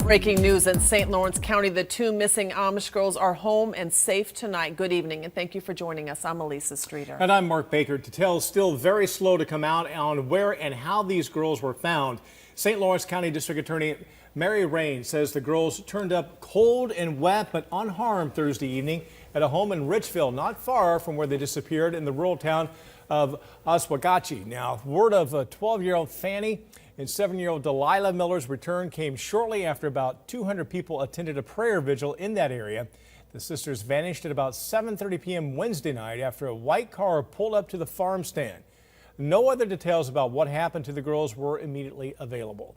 Breaking news in St. Lawrence County. The two missing Amish girls are home and safe tonight. Good evening and thank you for joining us. I'm Elisa Streeter. And I'm Mark Baker. Details still very slow to come out on where and how these girls were found. St. Lawrence County District Attorney Mary Rain says the girls turned up cold and wet but unharmed Thursday evening at a home in Richville, not far from where they disappeared in the rural town of Oswegatchie. Now, word of a 12-year-old Fanny and 7-year-old Delilah Miller's return came shortly after about 200 people attended a prayer vigil in that area. The sisters vanished at about 7:30 p.m. Wednesday night after a white car pulled up to the farm stand. No other details about what happened to the girls were immediately available.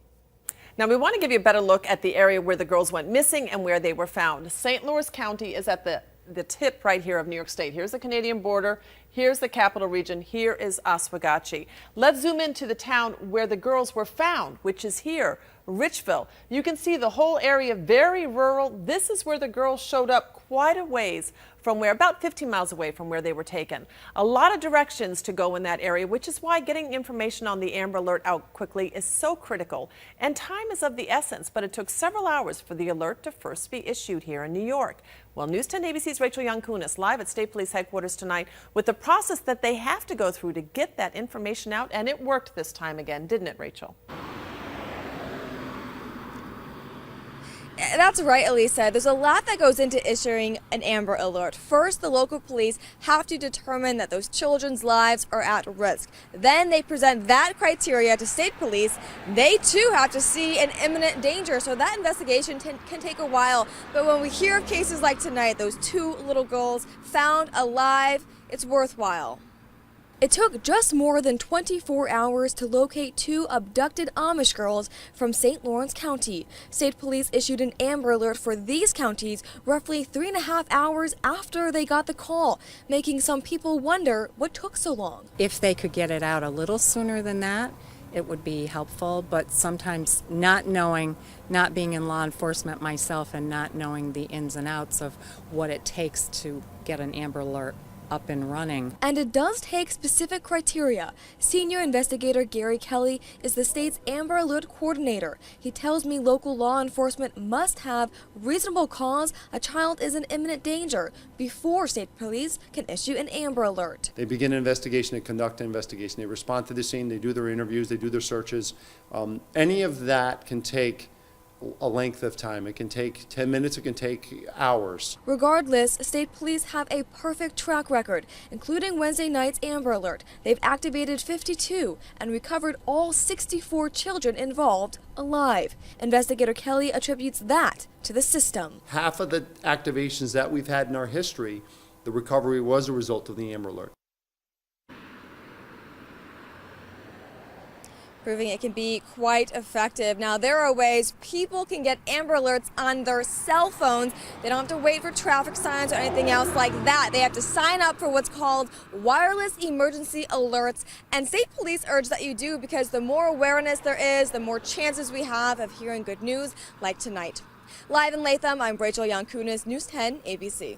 Now, we want to give you a better look at the area where the girls went missing and where they were found. St. Louis County is at the tip right here of New York State. Here's the Canadian border. Here's the capital region. Here is Oswegatchie. Let's zoom into the town where the girls were found, which is here, Richville. You can see the whole area, very rural. This is where the girls showed up quite a ways from where, about 15 miles away from where they were taken. A lot of directions to go in that area, which is why getting information on the Amber Alert out quickly is so critical. And time is of the essence, but it took several hours for the alert to first be issued here in New York. Well, News 10 ABC's Rachel Yankunis live at State Police headquarters tonight with the process that they have to go through to get that information out, and it worked this time again, didn't it, Rachel? That's right, Elisa. There's a lot that goes into issuing an Amber Alert. First, the local police have to determine that those children's lives are at risk. Then they present that criteria to state police. They too have to see an imminent danger, so that investigation can take a while. But when we hear of cases like tonight, those two little girls found alive, it's worthwhile. It took just more than 24 hours to locate two abducted Amish girls from St. Lawrence County. State police issued an Amber Alert for these counties roughly 3.5 hours after they got the call, making some people wonder what took so long. If they could get it out a little sooner than that, it would be helpful, but sometimes not knowing, not being in law enforcement myself and not knowing the ins and outs of what it takes to get an Amber Alert up and running. And it does take specific criteria. Senior investigator Gary Kelly is the state's Amber Alert coordinator. He tells me local law enforcement must have reasonable cause a child is in imminent danger before state police can issue an Amber Alert. They begin an investigation, they conduct an investigation, they respond to the scene, they do their interviews, they do their searches. Any of that can take a length of time. It can take 10 minutes, it can take hours. Regardless, state police have a perfect track record, including Wednesday night's Amber Alert. They've activated 52 and recovered all 64 children involved alive. Investigator Kelly attributes that to the system. Half of the activations that we've had in our history, the recovery was a result of the Amber Alert. Proving it can be quite effective. Now, there are ways people can get Amber Alerts on their cell phones. They don't have to wait for traffic signs or anything else like that. They have to sign up for what's called wireless emergency alerts. And state police urge that you do, because the more awareness there is, the more chances we have of hearing good news like tonight. Live in Latham, I'm Rachel Yankunis, News 10 ABC.